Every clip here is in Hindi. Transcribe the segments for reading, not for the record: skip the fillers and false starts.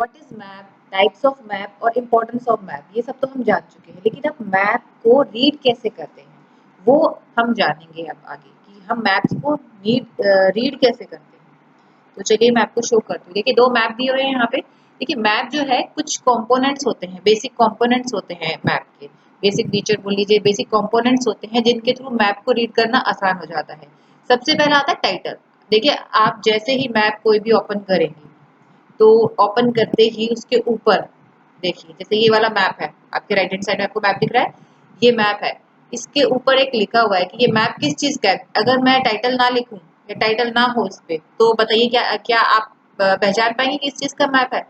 What is map, types of map और इम्पोर्टेंस ऑफ मैप, ये सब तो हम जान चुके हैं, लेकिन अब मैप को रीड कैसे करते हैं वो हम जानेंगे अब आगे कि हम मैप्स को रीड कैसे करते हैं। तो चलिए मैं आपको शो करती हूँ। देखिए 2 मैप दिए हुए हैं यहाँ पे। देखिए मैप जो है कुछ कंपोनेंट्स होते हैं, बेसिक कंपोनेंट्स होते हैं मैप के, बेसिक फीचर बोल लीजिए, बेसिक कंपोनेंट्स होते हैं जिनके थ्रू मैप को रीड करना आसान हो जाता है। सबसे पहला आता है टाइटल। देखिए आप जैसे ही मैप कोई भी ओपन करेंगे तो ओपन करते ही उसके ऊपर देखिए, जैसे ये वाला मैप है, आपके राइट हैंड साइड में आपको मैप दिख रहा है, ये मैप है, इसके ऊपर एक लिखा हुआ है कि ये मैप किस चीज का है। अगर मैं टाइटल ना लिखूं या टाइटल ना हो इस पे, तो बताइए क्या क्या आप पहचान पाएंगे किस चीज का मैप है?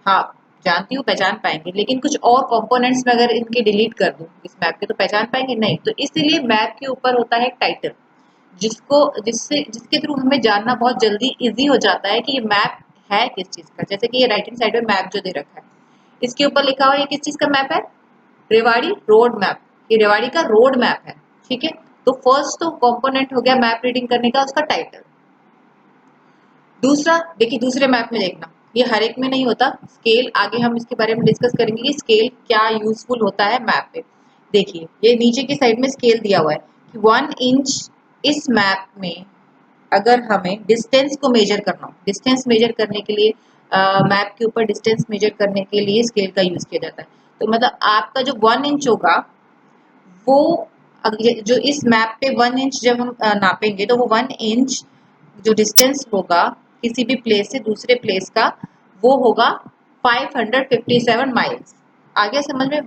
हाँ, जानती हूँ पहचान पाएंगे, लेकिन कुछ और कंपोनेंट्स में अगर इनके डिलीट कर दूं इस मैप के तो पहचान पाएंगे नहीं। तो इसीलिए मैप के ऊपर होता है टाइटल, जिसके थ्रू हमें जानना बहुत जल्दी इजी हो जाता है कि ये मैप है किस चीज का। जैसे कि ये राइट हैंड साइड में मैप जो दे रखा है, इसके ऊपर लिखा हुआ है ये किस चीज का मैप है? Rewari road map. ये रेवाड़ी का रोड मैप है, ठीक है। तो फर्स्ट तो कंपोनेंट हो गया मैप रीडिंग करने का, उसका टाइटल। दूसरा देखिए, दूसरे मैप में देखना, ये हर एक में नहीं होता, स्केल आगे हम इसके बारे में डिस्कस करेंगे कि स्केल क्या यूजफुल होता है मैप पे। देखिए ये नीचे की साइड में स्केल दिया हुआ है कि 1 इंच, इस मैप में अगर हमें डिस्टेंस को मेजर करना हो, डिस्टेंस मेजर करने के लिए मैप के ऊपर डिस्टेंस मेजर करने के लिए स्केल का यूज किया जाता है। तो मतलब आपका जो 1 इंच होगा वो जो इस मैप पे 1 इंच जब हम नापेंगे तो वो 1 इंच जो डिस्टेंस होगा किसी भी प्लेस से दूसरे प्लेस का, वो होगा 557 माइल्स। आगे समझ में,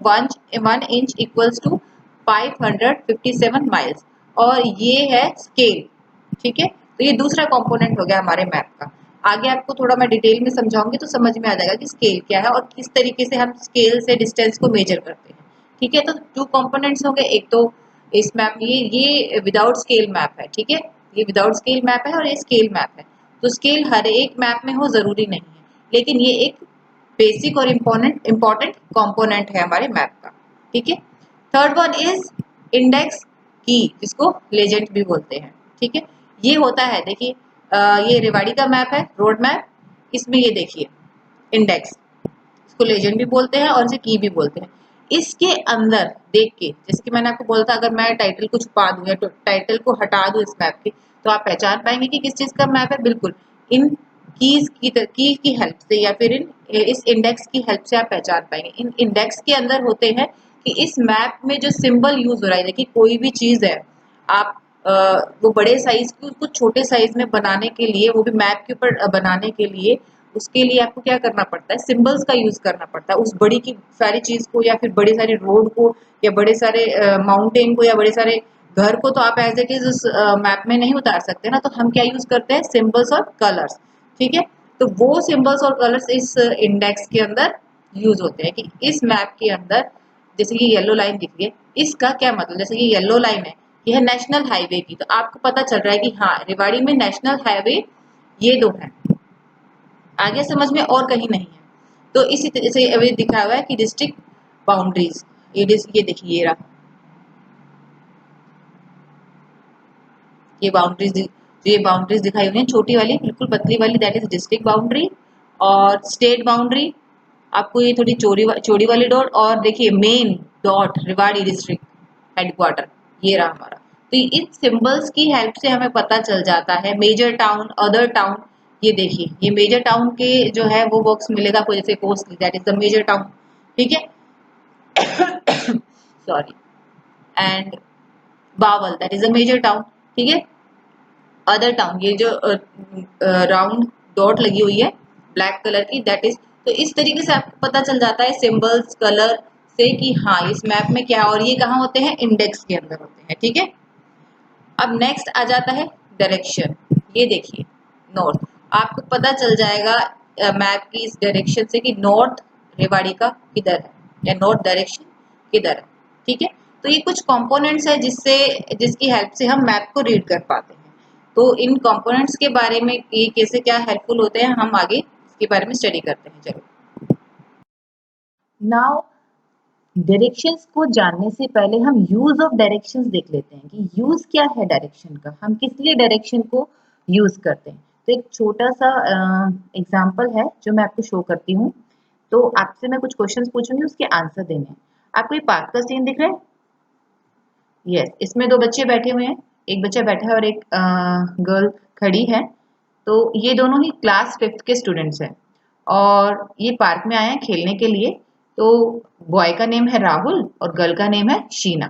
1 इंच इक्वल्स टू 557 माइल्स, और ये है स्केल, ठीक है। तो ये दूसरा कंपोनेंट हो गया हमारे मैप का। आगे आपको थोड़ा मैं डिटेल में समझाऊंगी तो समझ में आ जाएगा कि स्केल क्या है और किस तरीके से हम स्केल से डिस्टेंस को मेजर करते हैं, ठीक है। तो 2 कंपोनेंट्स हो गए, एक तो इस मैप में ये विदाउट स्केल मैप है, ठीक है, ये विदाउट स्केल मैप है और ये स्केल मैप है। तो स्केल हर एक मैप में हो जरूरी नहीं है, लेकिन ये एक बेसिक और इम्पोर्टेंट कंपोनेंट है हमारे मैप का, ठीक है। थर्ड वन इज इंडेक्स की, जिसको लेजेंड भी बोलते हैं, ठीक है। ये होता है, देखिए ये रेवाड़ी का मैप है, रोड मैप, इसमें ये देखिए इंडेक्स, इसको लेजेंड भी बोलते हैं और इसे की भी बोलते हैं। इसके अंदर देख के, जैसे कि मैंने आपको बोला था, अगर मैं टाइटल को छुपा दूं या तो टाइटल को हटा दूं इस मैप के, तो आप पहचान पाएंगे कि किस चीज का मैप है। बिल्कुल इन कीज की हेल्प से या फिर इस इंडेक्स की हेल्प से आप पहचान पाएंगे। इन इंडेक्स के अंदर होते हैं कि इस मैप में जो सिंबल यूज हो रहा है, देखिए कोई भी चीज है, आप वो बड़े साइज की उसको छोटे साइज में बनाने के लिए, वो भी मैप के ऊपर बनाने के लिए, उसके लिए आपको क्या करना पड़ता है, सिंबल्स का यूज करना पड़ता है। उस बड़ी की सारी चीज को या फिर बड़े सारे रोड को या बड़े सारे माउंटेन को या बड़े सारे घर को तो आप एज इट इज उस मैप में नहीं उतार सकते ना, तो हम क्या यूज करते हैं, सिंबल्स और कलर्स, ठीक है। तो वो सिंबल्स और कलर्स इस इंडेक्स के अंदर यूज होते हैं कि इस मैप के अंदर, जैसे ये येलो लाइन दिख रही है, इसका क्या मतलब, जैसे ये येलो लाइन है, यह नेशनल हाईवे की, तो आपको पता चल रहा है कि हाँ रेवाड़ी में नेशनल हाईवे ये 2 है, आगे समझ में और कहीं नहीं है। तो इसी तरह से अभी दिखा हुआ है कि डिस्ट्रिक्ट बाउंड्रीज, ये देखिए ये रहा, ये बाउंड्रीज दिखाई हुई है, छोटी वाली बिल्कुल पतली वाली, दैट इज डिस्ट्रिक्ट बाउंड्री। और स्टेट बाउंड्री आपको ये थोड़ी चौड़ी वाली डॉट, और देखिए main dot Rewari district headquarter, ये रहा हमारा। तो इन सिंबल्स की हेल्प से हमें पता चल जाता है मेजर टाउन, अदर टाउन। ये देखिए ये मेजर टाउन के जो है वो बॉक्स मिलेगा आपको, जैसे Kosli, that is the major town, ठीक है। Sorry, and Bawal, that is a major town, ठीक है। अदर टाउन, ये जो राउंड डॉट लगी हुई है ब्लैक कलर की, दैट इज, तो इस तरीके से आपको पता चल जाता है सिंबल्स कलर से कि हाँ इस मैप में क्या, और ये कहाँ होते हैं, इंडेक्स के अंदर होते हैं, ठीक है। अब नेक्स्ट आ जाता है डायरेक्शन। ये देखिए नॉर्थ, आपको पता चल जाएगा मैप की इस डायरेक्शन से कि नॉर्थ रेवाड़ी का किधर है या नॉर्थ डायरेक्शन किधर है, ठीक है। तो ये कुछ कंपोनेंट्स है जिसकी हेल्प से हम मैप को रीड कर पाते हैं। तो इन कंपोनेंट्स के बारे में ये कैसे क्या हेल्पफुल होते हैं, हम आगे इसके बारे में स्टडी करते हैं। चलो नाउ डायरेक्शंस को जानने से पहले हम यूज ऑफ डायरेक्शंस देख लेते हैं कि यूज क्या है डायरेक्शन का, हम किस लिए डायरेक्शन को यूज करते हैं। तो एक छोटा सा एग्जाम्पल है जो मैं आपको शो करती हूँ। तो आपसे मैं कुछ क्वेश्चंस पूछूंगी, उसके आंसर देने हैं। आपको ये पार्क का सीन दिख रहा है? यस, इसमें दो बच्चे बैठे हुए हैं, एक बच्चा बैठा है और एक गर्ल खड़ी है। तो ये दोनों ही क्लास 5th के स्टूडेंट्स हैं और ये पार्क में आए हैं खेलने के लिए। तो बॉय का नेम है राहुल और गर्ल का नेम है शीना।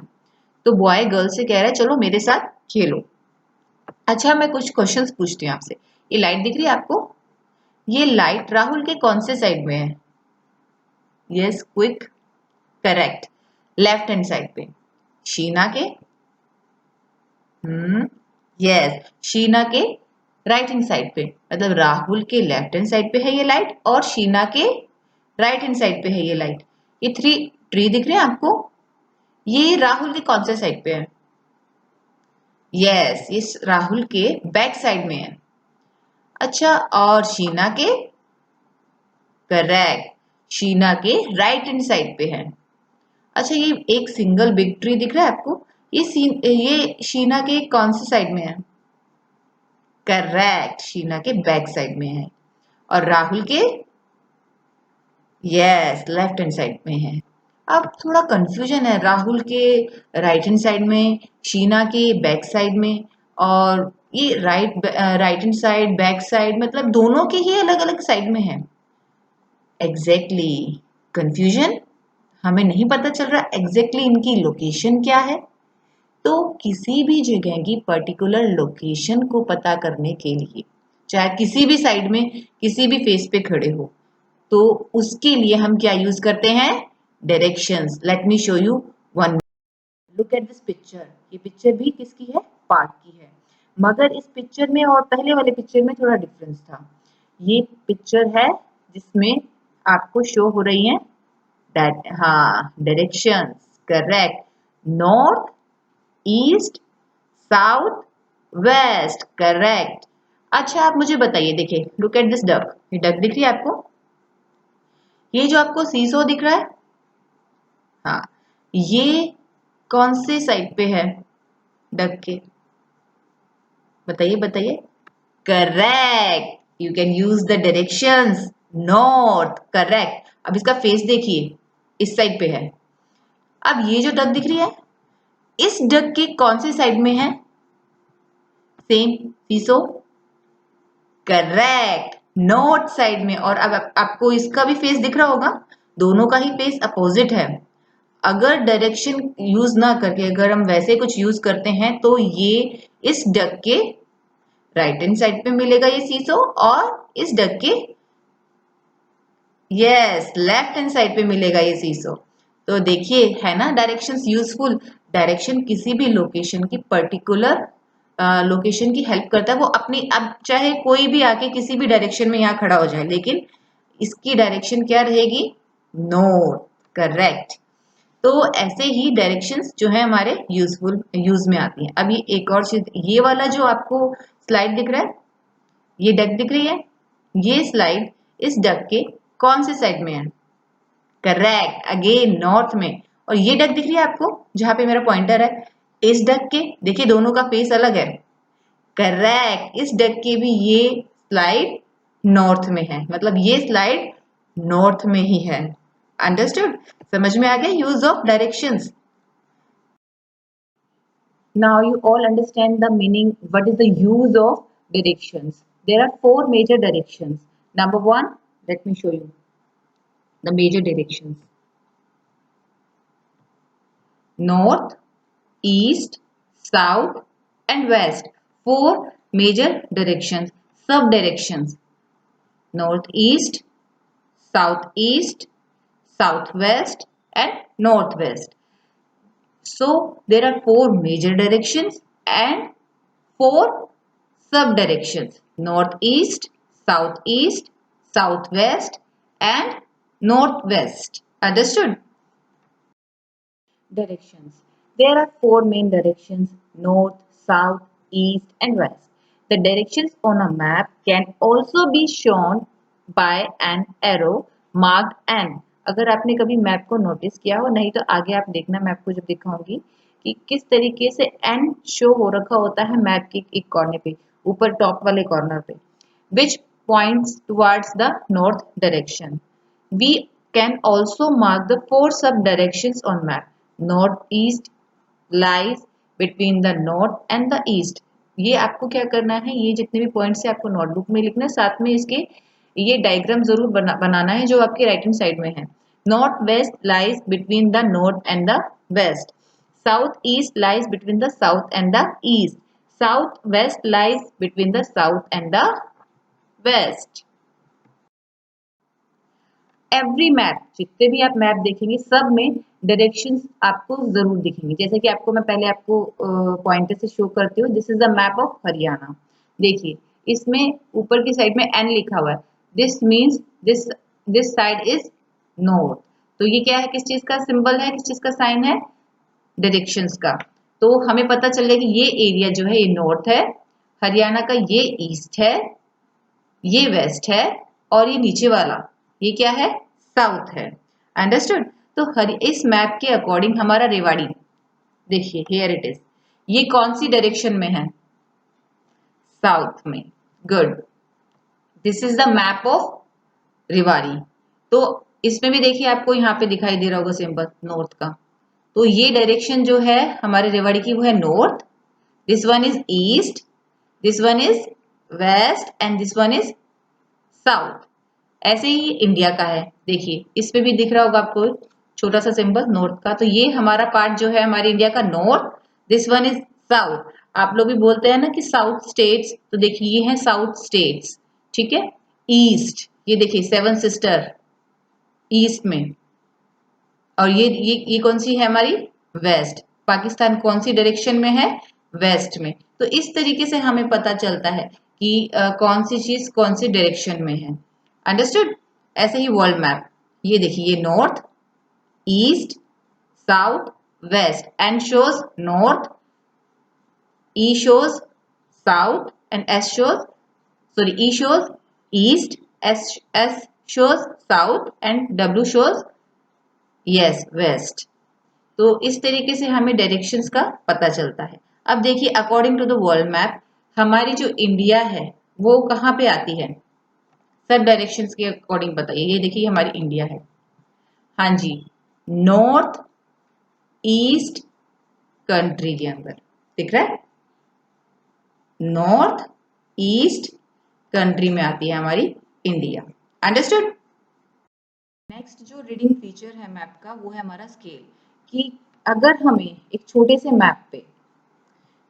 तो बॉय गर्ल से कह रहा है चलो मेरे साथ खेलो। अच्छा, मैं कुछ क्वेश्चंस पूछती हूँ आपसे। ये लाइट दिख रही है आपको? ये लाइट राहुल के कौन से साइड में है? Yes, quick, correct, left hand side पे। शीना के? यस, शीना के राइट हैंड साइड पे। मतलब राहुल के लेफ्ट हैंड साइड पे है ये लाइट और शीना के राइट हैंड साइड पे है ये लाइट। ये थ्री ट्री दिख रहे हैं आपको? ये राहुल के कौन से साइड पे है? यस, ये राहुल के बैक साइड में है। अच्छा, और शीना के? करेक्ट, शीना के राइट हैंड साइड पे है। अच्छा, ये एक सिंगल बिग ट्री दिख रहा है आपको? ये शीना के कौन से साइड में है? करेक्ट, शीना के बैक साइड में है। और राहुल के? यस, लेफ्ट हैंड साइड में है। अब थोड़ा कंफ्यूजन है, राहुल के राइट हैंड साइड में, शीना के बैक साइड में। और ये right hand side, back side, मतलब दोनों के ही अलग अलग साइड में है। Exactly, confusion. हमें नहीं पता चल रहा एग्जैक्टली इनकी लोकेशन क्या है। तो किसी भी जगह की पर्टिकुलर लोकेशन को पता करने के लिए, चाहे किसी भी साइड में किसी भी फेस पे खड़े हो, तो उसके लिए हम क्या यूज करते हैं? Directions. Let me show you one. Look at this picture. ये पिक्चर भी किसकी है? पार्क की है। मगर इस पिक्चर में और पहले वाले पिक्चर में थोड़ा डिफरेंस था। ये पिक्चर है जिसमें आपको शो हो रही है directions. Correct, north, east, south, west. Correct. अच्छा, आप मुझे बताइए, देखिए, लुक एट दिस डक। ये डक दिख रही है आपको? ये जो आपको सीसो दिख रहा है, हाँ, ये कौन से साइड पे है डक के? बताइए बताइए। Correct, you can use the directions. North, correct. अब इसका फेस देखिए, इस साइड पे है। अब ये जो डक दिख रही है, इस डक के कौन से साइड में है? सेम, सीसो। करेक्ट, नॉर्थ साइड में। और अब आपको इसका भी फेस दिख रहा होगा, दोनों का ही फेस अपोजिट है। अगर डायरेक्शन यूज ना करके अगर हम वैसे कुछ यूज करते हैं तो ये इस डक के राइट हैंड साइड पे मिलेगा ये सीसो, और इस डक के यस लेफ्ट हैंड साइड पे मिलेगा ये सीसो। तो देखिए, है ना डायरेक्शंस यूजफुल। डायरेक्शन किसी भी लोकेशन की पर्टिकुलर लोकेशन की हेल्प करता है। वो अपनी, अब चाहे कोई भी आके किसी भी डायरेक्शन में यहाँ खड़ा हो जाए, लेकिन इसकी डायरेक्शन क्या रहेगी? नॉर्थ। करेक्ट। तो ऐसे ही डायरेक्शंस जो है हमारे यूजफुल यूज में आती हैं। अभी एक और चीज, ये वाला जो आपको स्लाइड दिख रहा है, ये डक दिख रही है, ये स्लाइड इस डक के कौन से साइड में है? करेक्ट, अगेन नॉर्थ में। और ये डक दिख रही है आपको जहां पे मेरा पॉइंटर है, इस डक के देखिए दोनों का फेस अलग है। करेक्ट, इस डक के भी ये स्लाइड नॉर्थ में है, मतलब ये स्लाइड नॉर्थ में ही है। अंडरस्टूड? समझ में आ गया use of directions? Now you all understand the meaning, what is the use of directions. There are four major directions. Number one, let me show you the major directions. North, east, south and west. Four major directions, sub-directions. Northeast, southeast, southwest and northwest. So there are four major directions and four sub-directions: northeast, southeast, southwest and northwest. Understood? Directions. There are four main directions: north, south, east and west. The directions on a map can also be shown by an arrow marked N. अगर आपने कभी मैप को नोटिस किया हो, नहीं तो आगे आप देखना, मैं आपको जब दिखाऊंगी कि किस तरीके से N शो हो रखा होता है मैप के एक कॉर्नर पे, ऊपर टॉप वाले कॉर्नर पे। which points towards the north direction. We can also mark the four sub directions on map. Northeast lies between the north and the east. ये आपको क्या करना है, ये जितने भी पॉइंट्स है आपको नोटबुक में लिखना है, साथ में इसके ये डायग्राम जरूर बनाना है जो आपके राइट हैंड साइड में है. North west lies between the north and the west. South east lies between the south and the east. South west lies between the south and the west. Every map, जितने भी आप मैप देखेंगे सब में डायरेक्शंस आपको जरूर दिखेंगे. जैसे कि आपको मैं पहले आपको पॉइंटर से शो करती हूँ. This is the map of Haryana. देखिए इसमें ऊपर की साइड में एन लिखा हुआ है. This means this side is north. तो ये क्या है, किस चीज का सिंबल है, किस चीज का साइन है, डायरेक्शंस का. तो हमें पता चल गया कि ये एरिया जो है ये नॉर्थ है, हरियाणा का ये ईस्ट है, ये वेस्ट है और ये नीचे वाला ये क्या है, साउथ है. अंडरस्टूड. तो इस मैप के अकॉर्डिंग हमारा रेवाड़ी देखिए हियर इट इज, ये कौन सी डायरेक्शन में है, साउथ में. Good. This is the map of Rewari. तो इसमें भी देखिए आपको यहाँ पे दिखाई दे रहा होगा सिंबल नॉर्थ का. तो ये डायरेक्शन जो है हमारे रेवाड़ी की वो है north. This one is east, this one is west and this one is south. ऐसे ही इंडिया का है. देखिए इसमें भी दिख रहा होगा आपको छोटा सा सिंबल नॉर्थ का. तो ये हमारा पार्ट जो है हमारे इंडिया का north. This one is south. आप लोग भी बोलते हैं ना कि साउथ स्टेट्स, तो देखिए ये है साउथ स्टेट्स. ठीक है. ईस्ट, ये देखिए सेवन सिस्टर ईस्ट में. और ये कौन सी है हमारी, वेस्ट. पाकिस्तान कौन सी डायरेक्शन में है, वेस्ट में. तो इस तरीके से हमें पता चलता है कि कौन सी चीज कौन सी डायरेक्शन में है. अंडरस्टूड. ऐसे ही वर्ल्ड मैप, ये देखिए ये north, east, south, west and shows north, E shows south and S shows, sorry E shows east, S shows south and W shows yes west. तो इस तरीके से हमें डायरेक्शंस का पता चलता है. अब देखिए according to the world map हमारी जो इंडिया है वो कहाँ पे आती है, सब डायरेक्शंस के अकॉर्डिंग बताइए. ये देखिए हमारी इंडिया है. हाँ जी, नॉर्थ ईस्ट कंट्री के अंदर दिख रहा है, नॉर्थ ईस्ट कंट्री में आती है हमारी इंडिया. अंडरस्टूड. नेक्स्ट जो रीडिंग फीचर है मैप का वो है हमारा स्केल. कि अगर हमें एक छोटे से मैप पे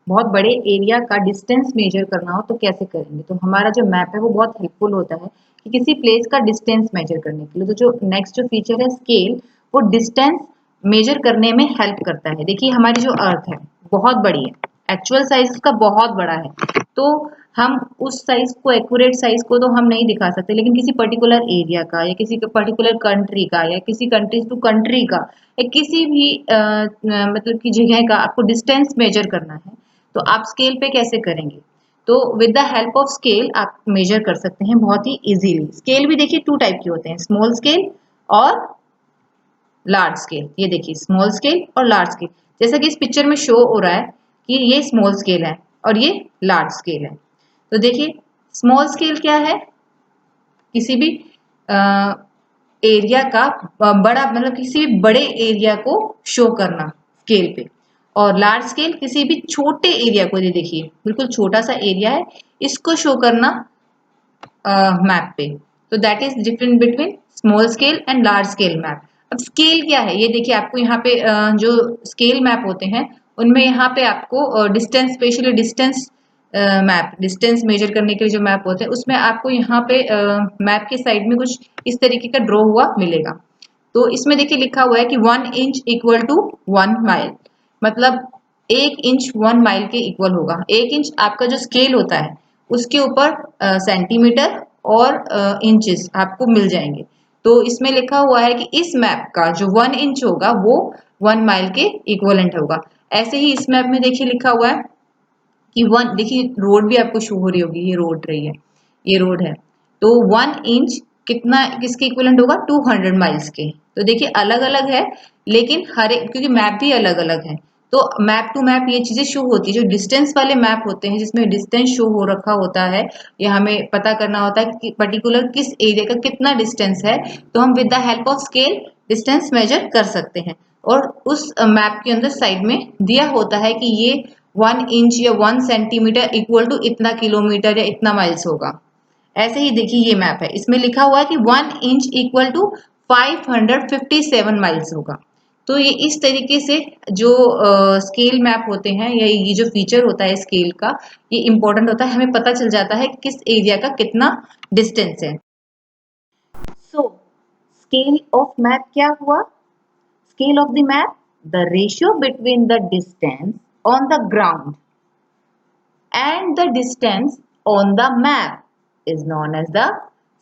बहुत बड़े एरिया का डिस्टेंस मेजर करना हो तो कैसे करेंगे. तो हमारा जो मैप है वो बहुत हेल्पफुल होता है कि किसी प्लेस का डिस्टेंस मेजर करने के लिए. तो जो नेक्स्ट जो फीचर है स्केल, वो डिस्टेंस मेजर करने में हेल्प करता है. देखिए हमारी जो अर्थ है बहुत बड़ी है, एक्चुअल साइज उसका बहुत बड़ा है. तो हम उस साइज को, एक्यूरेट साइज को तो हम नहीं दिखा सकते, लेकिन किसी पर्टिकुलर एरिया का या किसी पर्टिकुलर कंट्री का या किसी कंट्री टू कंट्री का या किसी भी मतलब की जगह का आपको डिस्टेंस मेजर करना है तो आप स्केल पे कैसे करेंगे. तो with the help of scale आप मेजर कर सकते हैं बहुत ही इजीली. स्केल भी देखिए टू टाइप के होते हैं, स्मॉल स्केल और लार्ज स्केल. ये देखिए स्मॉल स्केल और लार्ज स्केल. जैसा कि इस पिक्चर में शो हो रहा है कि ये स्मॉल स्केल है और ये लार्ज स्केल है. तो देखिए स्मॉल स्केल क्या है, किसी भी एरिया का बड़ा, मतलब किसी भी बड़े एरिया को शो करना स्केल पे. और लार्ज स्केल किसी भी छोटे एरिया को, ये देखिए बिल्कुल छोटा सा एरिया है, इसको शो करना मैप पे. तो that is different between small scale and large scale map. अब स्केल क्या है ये देखिए आपको यहाँ पे जो स्केल मैप होते हैं उनमें यहाँ पे आपको distance, specially distance map, distance measure करने के लिए जो मैप होते हैं उसमें आपको यहाँ पे मैप के साइड में कुछ इस तरीके का ड्रॉ हुआ मिलेगा. तो इसमें देखिए लिखा हुआ है कि 1 इंच इक्वल टू 1 माइल. मतलब 1 इंच 1 माइल के इक्वल होगा. 1 इंच आपका जो स्केल होता है उसके ऊपर सेंटीमीटर और इंचेस आपको मिल जाएंगे. तो इसमें लिखा हुआ है कि इस मैप का जो 1 इंच होगा वो 1 माइल के इक्वलेंट होगा. ऐसे ही इस मैप में देखिए लिखा हुआ है कि 1, देखिए रोड भी आपको शो हो रही होगी, ये रोड रही है, ये रोड है. तो 1 इंच कितना, किसके इक्वलेंट होगा, 200 माइल्स के. तो देखिए अलग अलग है लेकिन हर एक, क्योंकि मैप भी अलग अलग है तो मैप टू मैप ये चीजें शो होती है। जो डिस्टेंस वाले मैप होते हैं जिसमें डिस्टेंस शो हो रखा होता है, या हमें पता करना होता है कि पर्टिकुलर किस एरिया का कितना डिस्टेंस है, तो हम with the help of scale distance measure कर सकते हैं। और उस मैप के अंदर साइड में दिया होता है कि ये 1 इंच या 1 सेंटीमीटर इक्वल टू इतना किलोमीटर या इतना माइल्स होगा। ऐसे ही देखिए ये मैप है, इसमें लिखा हुआ है कि 1 इंच इक्वल टू 557 माइल्स होगा। तो ये इस तरीके से जो स्केल मैप होते हैं, या ये जो फीचर होता है स्केल का, ये इंपॉर्टेंट होता है। हमें पता चल जाता है कि किस एरिया का कितना डिस्टेंस है। सो स्केल ऑफ मैप क्या हुआ? Scale of the map, the ratio between the distance on the ground and the distance on the map is known as the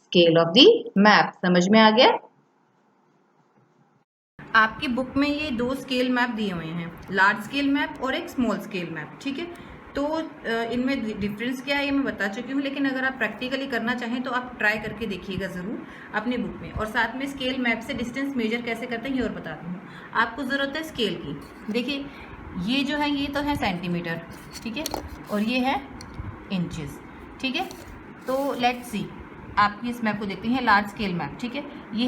scale of the map। समझ में आ गया? आपकी बुक में ये दो स्केल मैप दिए हुए हैं, लार्ज स्केल मैप और एक स्मॉल स्केल मैप, ठीक है। तो इनमें डिफरेंस क्या है ये मैं बता चुकी हूँ, लेकिन अगर आप प्रैक्टिकली करना चाहें तो आप ट्राई करके देखिएगा ज़रूर अपनी बुक में। और साथ में स्केल मैप से डिस्टेंस मेजर कैसे करते हैं ये और बताती हूँ। आपको ज़रूरत है स्केल की। देखिए ये जो है ये तो है सेंटीमीटर, ठीक है, और ये है इंचेस, ठीक है। तो लेट्स सी, आप इस मैप को देखते हैं, लार्ज स्केल मैप, ठीक है। ये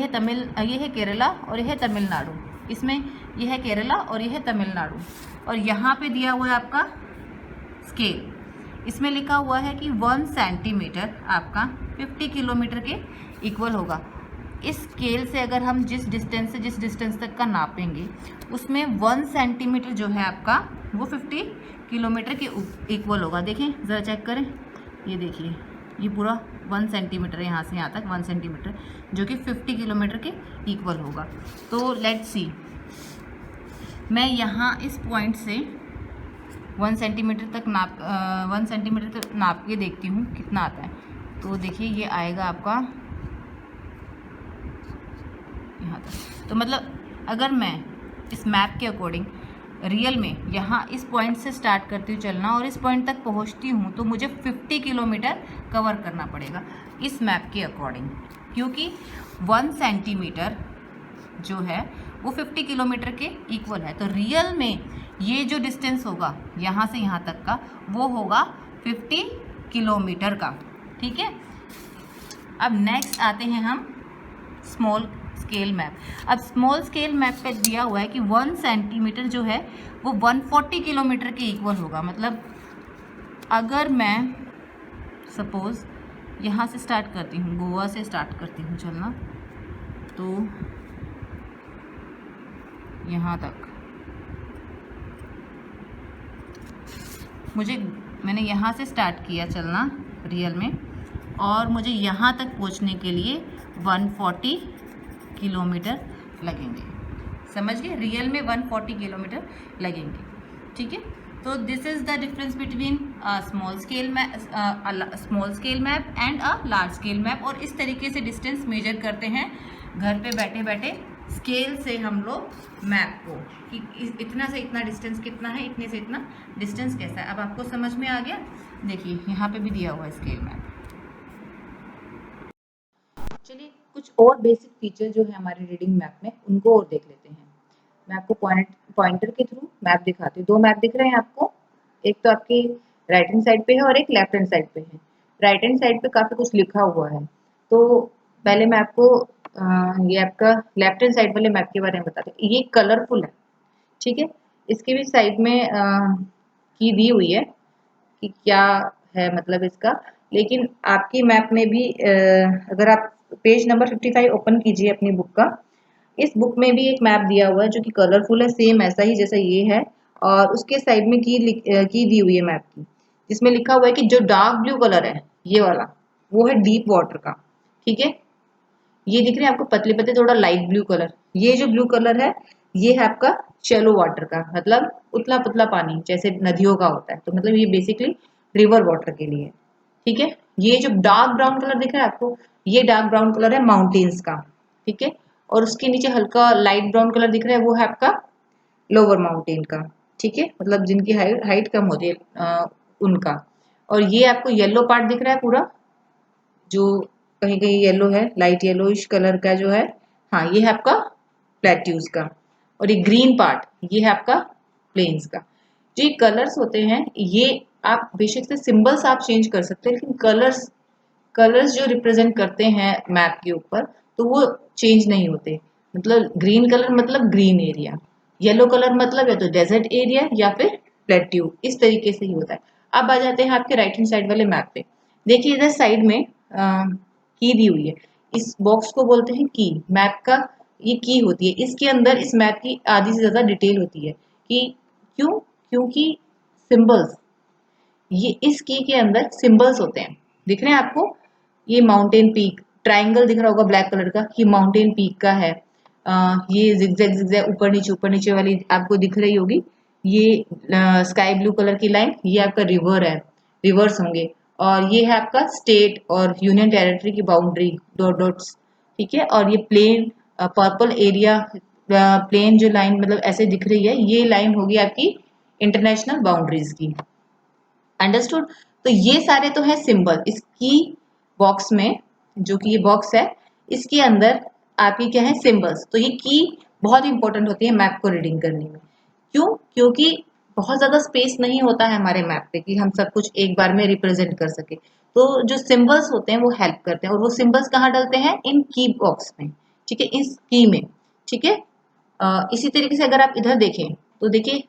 है केरला और ये है तमिलनाडु। इसमें ये है केरला और ये है तमिलनाडु, और यहाँ पे दिया हुआ है आपका स्केल। इसमें लिखा हुआ है कि 1 सेंटीमीटर आपका 50 किलोमीटर के इक्वल होगा। इस स्केल से अगर हम जिस डिस्टेंस तक का नापेंगे, उसमें 1 सेंटीमीटर जो है आपका वो 50 किलोमीटर के इक्वल होगा। देखें ज़रा चेक करें, ये देखिए ये पूरा 1 सेंटीमीटर है, यहाँ से यहाँ तक 1 सेंटीमीटर, जो कि 50 किलोमीटर के इक्वल होगा। तो लेट्स सी, मैं यहाँ इस पॉइंट से 1 सेंटीमीटर तक नाप के देखती हूँ कितना आता है। तो देखिए ये आएगा आपका यहाँ तक। तो मतलब अगर मैं इस मैप के अकॉर्डिंग रियल में यहाँ इस पॉइंट से स्टार्ट करती हूँ चलना और इस पॉइंट तक पहुँचती हूँ, तो मुझे 50 किलोमीटर कवर करना पड़ेगा इस मैप के अकॉर्डिंग, क्योंकि 1 सेंटीमीटर जो है वो 50 किलोमीटर के इक्वल है। तो रियल में ये जो डिस्टेंस होगा यहाँ से यहाँ तक का, वो होगा 50 किलोमीटर का, ठीक है। अब नेक्स्ट आते हैं हम स्मॉल स्केल मैप। अब स्मॉल स्केल मैप पे दिया हुआ है कि 1 सेंटीमीटर जो है वो 140 किलोमीटर के इक्वल होगा। मतलब अगर मैं सपोज यहाँ से स्टार्ट करती हूँ, गोवा से स्टार्ट करती हूँ चलना, तो यहाँ तक मैंने यहाँ से स्टार्ट किया चलना रियल में, और मुझे यहाँ तक पहुँचने के लिए 140 किलोमीटर लगेंगे। समझ गए? रियल में 140 किलोमीटर लगेंगे, ठीक है। तो this is the difference between small scale map and a large scale map. और इस तरीके से डिस्टेंस मेजर करते हैं घर पे बैठे बैठे स्केल से हम लोग मैप को, कि इतना से इतना डिस्टेंस कितना है, इतने से इतना डिस्टेंस कैसा है। अब आपको समझ में आ गया? देखिए यहाँ पे भी दिया हुआ है स्केल मैप। चलिए कुछ और बेसिक फीचर जो है हमारे रीडिंग मैप में, उनको और देख लेते हैं। मैं आपको पॉइंटर के थ्रू मैप दिखाती हूँ। दो मैप दिख रहे हैं आपको, एक तो आपकी राइट हैंड साइड पे है और एक लेफ्ट हैंड साइड पे है। राइट हैंड साइड पे काफ़ी कुछ लिखा हुआ है, तो पहले मैं आपको ये आपका लेफ्ट हैंड साइड वाले मैप के बारे में बताते हैं। ये कलरफुल है, ठीक है। इसके भी साइड में की दी हुई है कि क्या है मतलब इसका, लेकिन आपकी मैप में भी अगर आप पेज नंबर 55 ओपन कीजिए अपनी बुक का, इस बुक में भी एक मैप दिया हुआ है जो कि कलरफुल है, सेम ऐसा ही जैसा ये है, और उसके साइड में की दी हुई है मैप की, जिसमें लिखा हुआ है कि जो डार्क ब्लू कलर है ये वाला, वो है डीप वाटर का, ठीक है। ये दिख रहे हैं आपको पतले पतले थोड़ा लाइट ब्लू कलर, ये जो ब्लू कलर है ये है आपका शैलो वाटर का, मतलब उतला पुतला पानी जैसे नदियों का होता है। तो मतलब ये बेसिकली रिवर वाटर के लिए, ठीक है। ये जो डार्क ब्राउन कलर दिख रहा है आपको, ये डार्क ब्राउन कलर है माउंटेन्स का, ठीक है। और उसके नीचे हल्का लाइट ब्राउन कलर दिख रहा है, वो है आपका लोअर माउंटेन का, ठीक है, मतलब जिनकी हाइट कम होती है उनका। और ये आपको येलो पार्ट दिख रहा है पूरा, जो कहीं कहीं येलो है, लाइट येलोइश कलर का जो है, हाँ ये है आपका प्लेट्यूज का। और ये ग्रीन पार्ट ये है आपका प्लेन्स का। जो ये कलर्स होते हैं ये आप बेशक से सिंबल्स आप चेंज कर सकते हैं, लेकिन कलर्स कलर्स जो रिप्रेजेंट करते हैं मैप के ऊपर तो वो चेंज नहीं होते। मतलब ग्रीन कलर मतलब ग्रीन एरिया, येलो कलर मतलब या तो डेजर्ट एरिया या फिर प्लेट्यू, इस तरीके से ही होता है। अब आ जाते हैं आपके राइट हैंड साइड वाले मैप पे। देखिए इधर साइड में की दी हुई है, इस बॉक्स को बोलते हैं की। मैप का ये की होती है, इसके अंदर इस मैप की आधी से ज्यादा डिटेल होती है कि क्यों, क्योंकि सिंबल्स, ये इस की के अंदर सिंबल्स होते हैं। दिख रहे हैं आपको, ये माउंटेन पीक ट्रायंगल दिख रहा होगा ब्लैक कलर का, ये माउंटेन पीक का है। ये जिगजैग जिगजैग ऊपर नीचे वाली आपको दिख रही होगी, ये स्काई ब्लू कलर की लाइन, ये आपका रिवर है, रिवर्स होंगे। और ये है आपका स्टेट और यूनियन टेरिटरी की बाउंड्री, डॉट डॉट्स, ठीक है। और ये प्लेन पर्पल एरिया, प्लेन जो लाइन मतलब ऐसे दिख रही है, ये लाइन होगी आपकी इंटरनेशनल बाउंड्रीज की। अंडरस्टूड। तो ये सारे तो है सिंबल इसकी बॉक्स में, जो कि ये बॉक्स है इसके अंदर आपकी क्या है सिंबल्स। तो ये की बहुत इंपॉर्टेंट होती है मैप को रीडिंग करने में। क्यों? क्योंकि बहुत ज्यादा स्पेस नहीं होता है हमारे मैप पे कि हम सब कुछ एक बार में रिप्रेजेंट कर सके। तो जो सिंबल्स होते हैं वो हेल्प करते हैं, और वो सिंबल्स कहाँ डलते हैं, इन की बॉक्स में, ठीक है, इस की में, ठीक है। इसी तरीके से अगर आप इधर देखें तो देखिए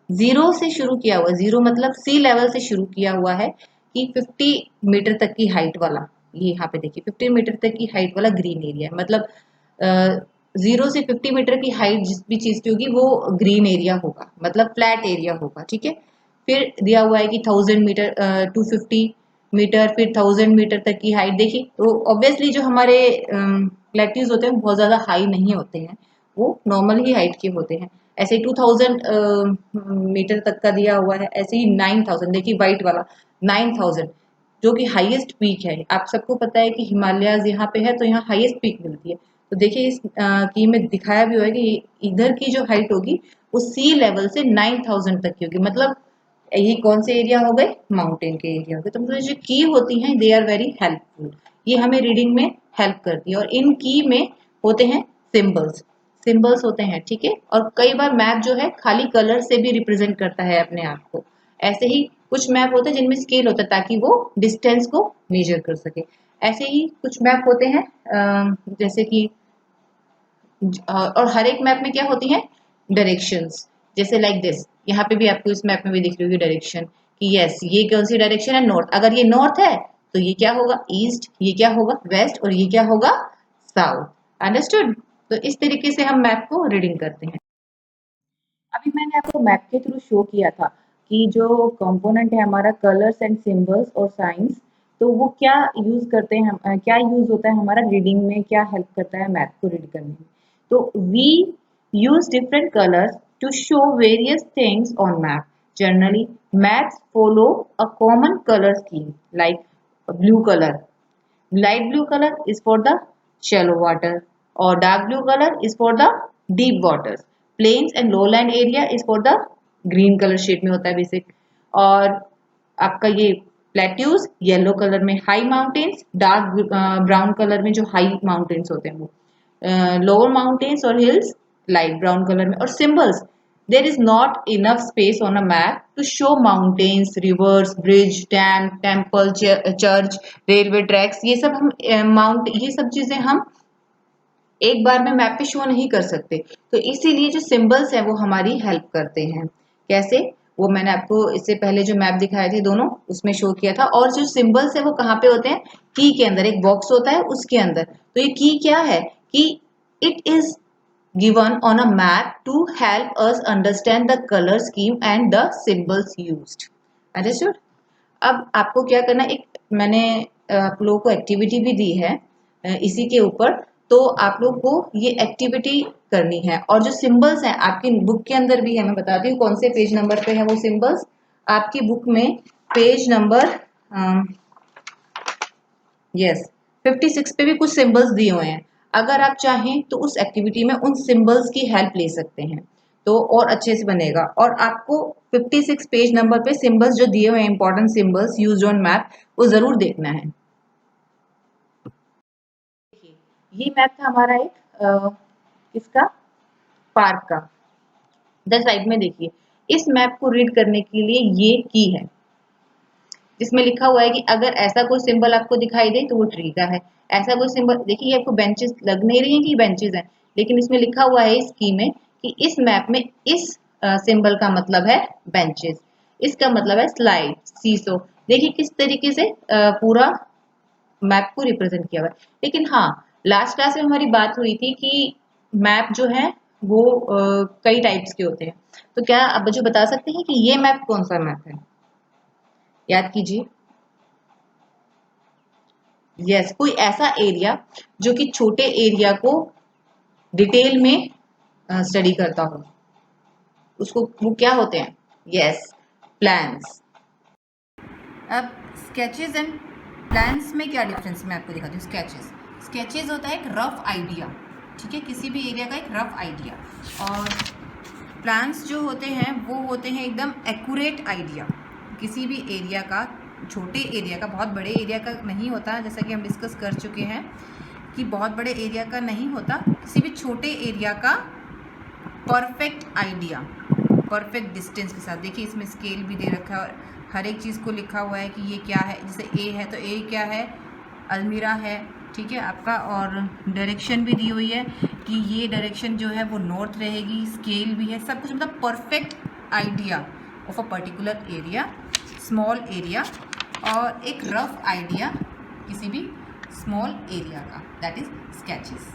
जीरो से शुरू किया हुआ, जीरो मतलब सी लेवल से शुरू किया हुआ है कि 50 मीटर तक की हाइट वाला, ये यहाँ पे देखिए 50 मीटर तक की हाइट वाला ग्रीन एरिया है। मतलब जीरो से 50 मीटर की हाइट जिस भी चीज की होगी वो ग्रीन एरिया होगा, मतलब फ्लैट एरिया होगा, ठीक है। फिर दिया हुआ है कि 1000 मीटर, 250 मीटर, फिर 1000 मीटर तक की हाइट। देखिए तो ऑब्वियसली जो हमारे प्लेट्यूज होते हैं बहुत ज्यादा हाई नहीं होते हैं, वो नॉर्मल ही हाइट के होते हैं। ऐसे ही 2000 मीटर तक का दिया हुआ है, ऐसे ही 9000, देखिए व्हाइट वाला 9000 जो कि हाईएस्ट पीक है। आप सबको पता है कि हिमालयाज यहाँ पे है तो यहाँ हाईएस्ट पीक मिलती है। तो देखिए इस की में दिखाया भी हुआ है कि इधर की जो हाइट होगी वो सी लेवल से 9000 तक की होगी। मतलब ये कौन से एरिया हो गए, माउंटेन के एरिया हो गए। तो मतलब जो की होती हैं दे आर वेरी हेल्पफुल, ये हमें रीडिंग में हेल्प करती है। और इन की में होते हैं सिंबल्स, सिंबल्स होते हैं, ठीक है। और कई बार मैप जो है खाली कलर से भी रिप्रेजेंट करता है अपने आप को। ऐसे ही कुछ मैप होते हैं जिनमें स्केल होता है ताकि वो डिस्टेंस को मेजर कर सके। ऐसे ही कुछ मैप होते हैं जैसे कि और हर एक मैप में क्या होती है डायरेक्शंस, जैसे लाइक दिस, यहाँ पे भी आपको इस मैप में भी दिख रही होगी डायरेक्शन कि यस ये कौन सी डायरेक्शन है, नॉर्थ। अगर ये नॉर्थ है तो ये क्या होगा ईस्ट, ये क्या होगा वेस्ट, और ये क्या होगा साउथ। अंडरस्टूड। तो इस तरीके से हम मैप को रीडिंग करते हैं। अभी मैंने आपको मैप के थ्रू शो किया था कि जो कंपोनेंट है हमारा कलर्स एंड सिंबल्स और साइंस, तो वो क्या यूज करते हैं हम, क्या यूज होता है हमारा रीडिंग में, क्या हेल्प करता है मैप को रीड करने में। तो we use different colors to show various things on map. Generally, maps follow a common color scheme like blue color. Light blue color is for the shallow water, or dark blue color is for the deep waters. Plains and lowland area is for the green color shade में होता है बेसिक। और आपका ये प्लेट्यूज येलो कलर में, high mountains dark brown colour में, जो हाई माउंटेन्स होते हैं वो, लोअर माउंटेन्स और हिल्स लाइट ब्राउन कलर में। और symbols, there is not enough space on a map to show mountains, rivers, bridge, dam, temple, church, railway tracks। ये सब हम माउंट ये सब चीजें हम एक बार में मैप पे शो नहीं कर सकते। तो इसीलिए जो सिंबल्स है वो हमारी हेल्प करते हैं। कैसे, वो मैंने आपको इससे पहले जो मैप दिखाए थे दोनों उसमें शो किया था। और जो सिंबल्स है वो कहाँ पे होते हैं, की के अंदर एक बॉक्स होता है उसके अंदर। तो ये की क्या है कि it is given on a map to help us understand the color scheme and the symbols used. Understood? अब आपको क्या करना, एक मैंने आप लोगों को एक्टिविटी भी दी है इसी के ऊपर। तो आप लोग को ये एक्टिविटी करनी है। और जो सिंबल्स हैं आपकी बुक के अंदर भी है, मैं बताती हूँ कौन से पेज नंबर पे है वो सिंबल्स। आपकी बुक में पेज नंबर यस 56 पे भी कुछ सिंबल्स दिए हुए हैं। अगर आप चाहें तो उस एक्टिविटी में उन सिंबल्स की हेल्प ले सकते हैं, तो और अच्छे से बनेगा। और आपको 56 पेज नंबर पे सिंबल्स जो दिए हुए हैं important symbols used on map, वो जरूर देखना है। देखिए ये मैप था हमारा एक इसका पार्क का। इधर साइड में देखिए, इस मैप को रीड करने के लिए ये की है जिसमें लिखा हुआ है कि अगर ऐसा कोई सिंबल आपको दिखाई दे तो वो ट्री का है। ऐसा कोई सिंबल, देखिए ये आपको बेंचेस लग नहीं रही है कि बेंचेस हैं, लेकिन इसमें लिखा हुआ है इस की में कि इस मैप में इस सिंबल का मतलब है बेंचेस, इसका मतलब है स्लाइड, सीसो। देखिए किस तरीके से पूरा मैप को रिप्रेजेंट किया हुआ है। लेकिन हाँ, लास्ट क्लास में हमारी बात हुई थी कि मैप जो है वो कई टाइप्स के होते हैं। तो क्या आप बच्चों बता सकते हैं कि ये मैप कौन सा मैप है? याद कीजिए। यस, कोई ऐसा एरिया जो कि छोटे एरिया को डिटेल में स्टडी करता हो, उसको वो क्या होते हैं? Yes, plans. अब स्केचेस एंड प्लान्स में क्या डिफरेंस मैं आपको दिखाती हूँ। स्केचेस होता है एक रफ आइडिया, ठीक है, किसी भी एरिया का एक रफ आइडिया, और प्लान्स जो होते हैं वो होते हैं एकदम एक्यूरेट आइडिया, किसी भी एरिया का, छोटे एरिया का, बहुत बड़े एरिया का नहीं होता, जैसा कि हम डिस्कस कर चुके हैं कि बहुत बड़े एरिया का नहीं होता, किसी भी छोटे एरिया का परफेक्ट आइडिया, परफेक्ट डिस्टेंस के साथ। देखिए इसमें स्केल भी दे रखा है और हर एक चीज़ को लिखा हुआ है कि ये क्या है। जैसे ए है तो ए क्या है, अलमीरा है, ठीक है आपका, और डायरेक्शन भी दी हुई है कि ये डायरेक्शन जो है वो नॉर्थ रहेगी, स्केल भी है, सब कुछ, मतलब perfect idea of a particular area, small area, और एक रफ आइडिया किसी भी स्मॉल एरिया का, दैट इज स्केचेस।